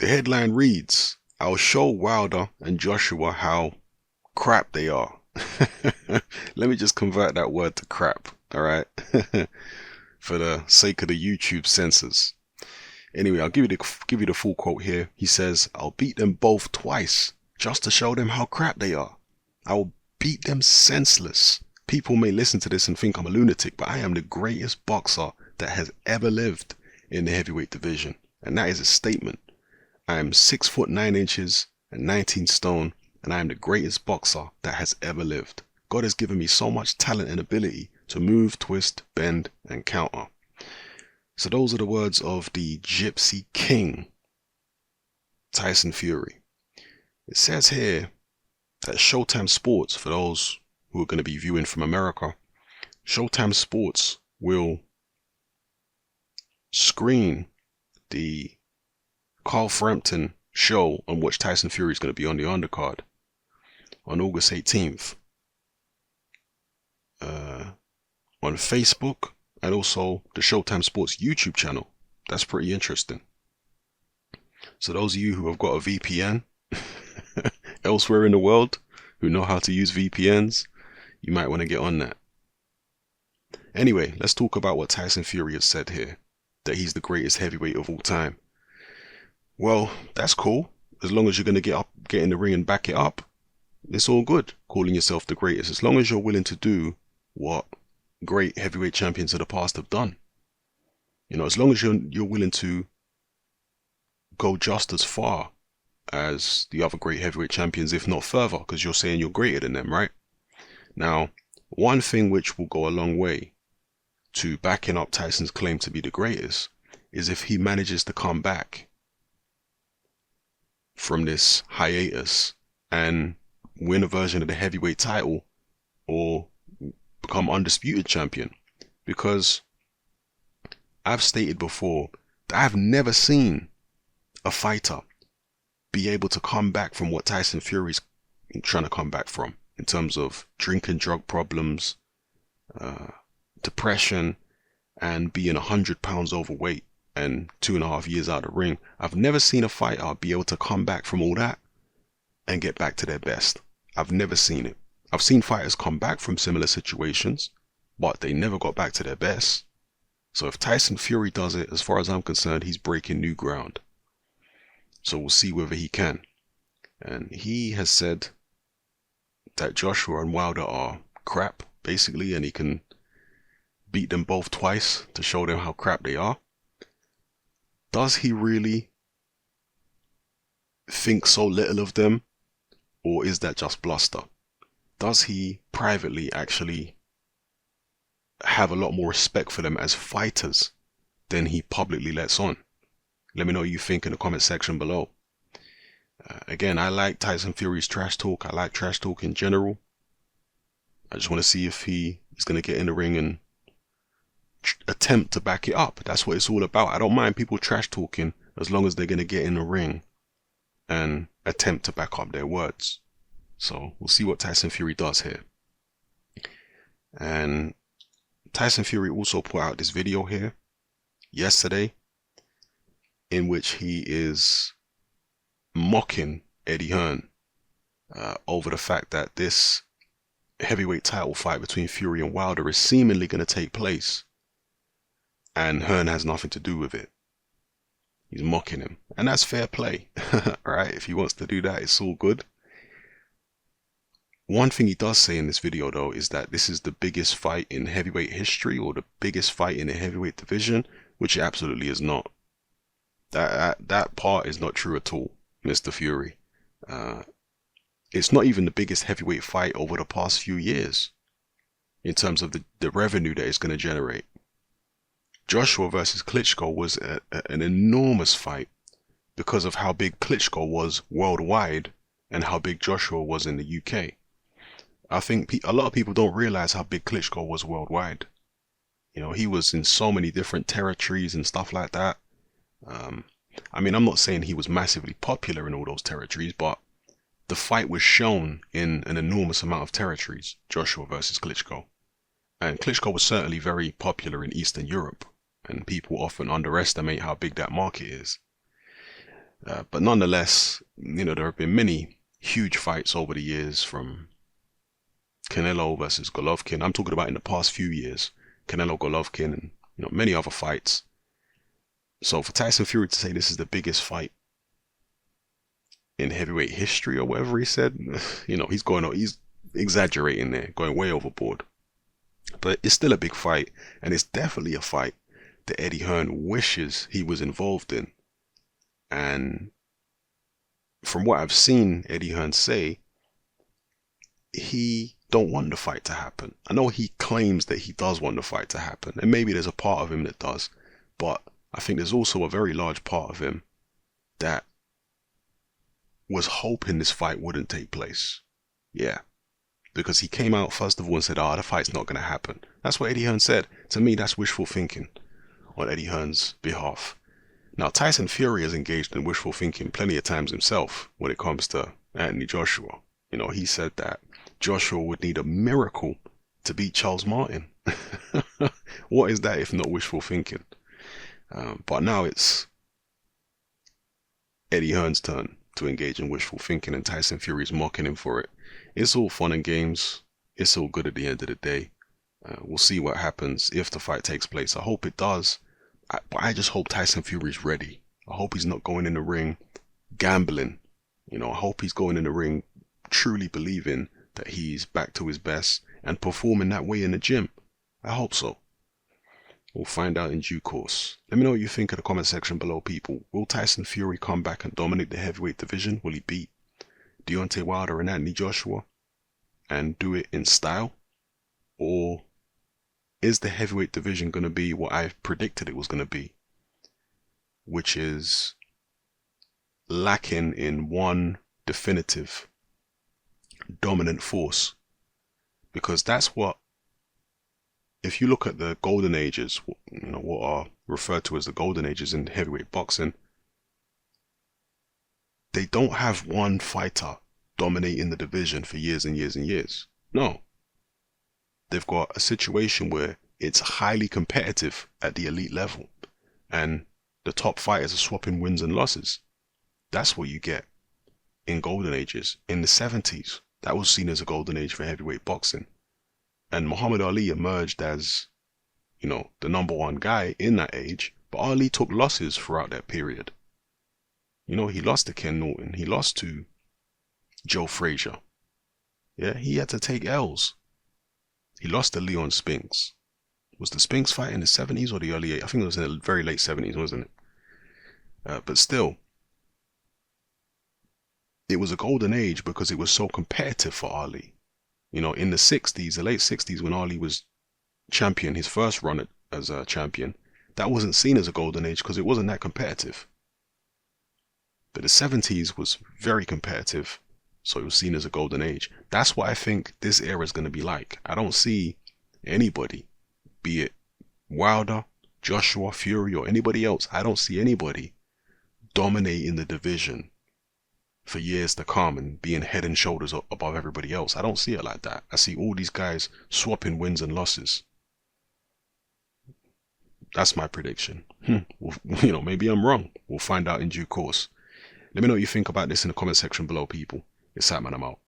The headline reads, I'll show Wilder and Joshua how crap they are. Let me just convert that word to crap, alright? For the sake of the YouTube censors. Anyway, I'll give you the full quote here. He says, I'll beat them both twice just to show them how crap they are. I will beat them senseless. People may listen to this and think I'm a lunatic, but I am the greatest boxer that has ever lived in the heavyweight division. And that is a statement. I am 6 foot 9 inches and 19 stone, and I am the greatest boxer that has ever lived. God has given me so much talent and ability to move, twist, bend, and counter. So those are the words of the Gypsy King, Tyson Fury. It says here that Showtime Sports, for those who are going to be viewing from America, Showtime Sports will screen the Carl Frampton show on which Tyson Fury is going to be on the undercard on August 18th on Facebook and also the Showtime Sports YouTube channel. That's pretty interesting. So those of you who have got a VPN elsewhere in the world, who know how to use VPNs, you might want to get on that. Anyway, let's talk about what Tyson Fury has said here, that he's the greatest heavyweight of all time. Well, that's cool. As long as you're going to get in the ring and back it up, it's all good calling yourself the greatest. As long as you're willing to do what great heavyweight champions of the past have done. You know, as long as you're willing to go just as far as the other great heavyweight champions, if not further, because you're saying you're greater than them, right? Now, one thing which will go a long way to backing up Tyson's claim to be the greatest is if he manages to come back from this hiatus and win a version of the heavyweight title or become undisputed champion. Because I've stated before that I've never seen a fighter be able to come back from what Tyson Fury's trying to come back from in terms of drinking, drug problems, depression, and being 100 pounds overweight and 2.5 years out of the ring. I've never seen a fighter be able to come back from all that and get back to their best. I've never seen it. I've seen fighters come back from similar situations, but they never got back to their best. So if Tyson Fury does it, as far as I'm concerned, he's breaking new ground. So we'll see whether he can. And he has said that Joshua and Wilder are crap, basically, and he can beat them both twice to show them how crap they are. Does he really think so little of them, or is that just bluster? Does he privately actually have a lot more respect for them as fighters than he publicly lets on? Let me know what you think in the comment section below. Again, I like Tyson Fury's trash talk. I like trash talk in general. I just want to see if he is going to get in the ring and attempt to back it up. That's what it's all about. I don't mind people trash talking as long as they're going to get in the ring and attempt to back up their words. So we'll see what Tyson Fury does here. And Tyson Fury also put out this video here yesterday in which he is mocking Eddie Hearn over the fact that this heavyweight title fight between Fury and Wilder is seemingly going to take place and Hearn has nothing to do with it. He's mocking him, and that's fair play. Right? If he wants to do that, it's all good. One thing he does say in this video though is that this is the biggest fight in heavyweight history, or the biggest fight in the heavyweight division, which it absolutely is not. That part is not true at all, Mr. Fury. It's not even the biggest heavyweight fight over the past few years in terms of the revenue that it's going to generate. Joshua versus Klitschko was an enormous fight because of how big Klitschko was worldwide and how big Joshua was in the UK. I think a lot of people don't realize how big Klitschko was worldwide. You know, he was in so many different territories and stuff like that. I mean, I'm not saying he was massively popular in all those territories, but the fight was shown in an enormous amount of territories, Joshua versus Klitschko. And Klitschko was certainly very popular in Eastern Europe, and people often underestimate how big that market is. But nonetheless, there have been many huge fights over the years, from Canelo versus Golovkin. I'm talking about in the past few years, Canelo Golovkin, and many other fights. So for Tyson Fury to say this is the biggest fight in heavyweight history or whatever he said, he's exaggerating there, going way overboard. But it's still a big fight, and it's definitely a fight that Eddie Hearn wishes he was involved in. And from what I've seen Eddie Hearn say, he don't want the fight to happen. I know he claims that he does want the fight to happen, and maybe there's a part of him that does, but I think there's also a very large part of him that was hoping this fight wouldn't take place. Yeah. Because he came out first of all and said, the fight's not going to happen. That's what Eddie Hearn said. To me, that's wishful thinking on Eddie Hearn's behalf. Now, Tyson Fury has engaged in wishful thinking plenty of times himself when it comes to Anthony Joshua. He said that Joshua would need a miracle to beat Charles Martin. What is that if not wishful thinking? But now it's Eddie Hearn's turn to engage in wishful thinking, and Tyson Fury's mocking him for it. It's all fun and games. It's all good at the end of the day. We'll see what happens if the fight takes place. I hope it does. But I just hope Tyson Fury's ready. I hope he's not going in the ring gambling. I hope he's going in the ring truly believing that he's back to his best and performing that way in the gym. I hope so. We'll find out in due course. Let me know what you think in the comment section below, people. Will Tyson Fury come back and dominate the heavyweight division? Will he beat Deontay Wilder and Anthony Joshua and do it in style? Or is the heavyweight division going to be what I've predicted it was going to be, which is lacking in one definitive dominant force? Because that's what, if you look at the golden ages, what are referred to as the golden ages in heavyweight boxing, they don't have one fighter dominating the division for years and years and years. No. They've got a situation where it's highly competitive at the elite level, and the top fighters are swapping wins and losses. That's what you get in golden ages. In the 70s, that was seen as a golden age for heavyweight boxing. And Muhammad Ali emerged as, the number one guy in that age, but Ali took losses throughout that period. He lost to Ken Norton. He lost to Joe Frazier. Yeah, he had to take L's. He lost to Leon Spinks. Was the Spinks fight in the 70s or the early 80s? I think it was in the very late 70s, wasn't it? But still, it was a golden age because it was so competitive for Ali. In the 60s, the late 60s, when Ali was champion, his first run as a champion, that wasn't seen as a golden age because it wasn't that competitive. But the 70s was very competitive, so it was seen as a golden age. That's what I think this era is going to be like. I don't see anybody, be it Wilder, Joshua, Fury, or anybody else, I don't see anybody dominating the division for years to come and being head and shoulders above everybody else. I don't see it like that. I see all these guys swapping wins and losses. That's my prediction. Maybe I'm wrong. We'll find out in due course. Let me know what you think about this in the comment section below, people. It's Satman, I'm out.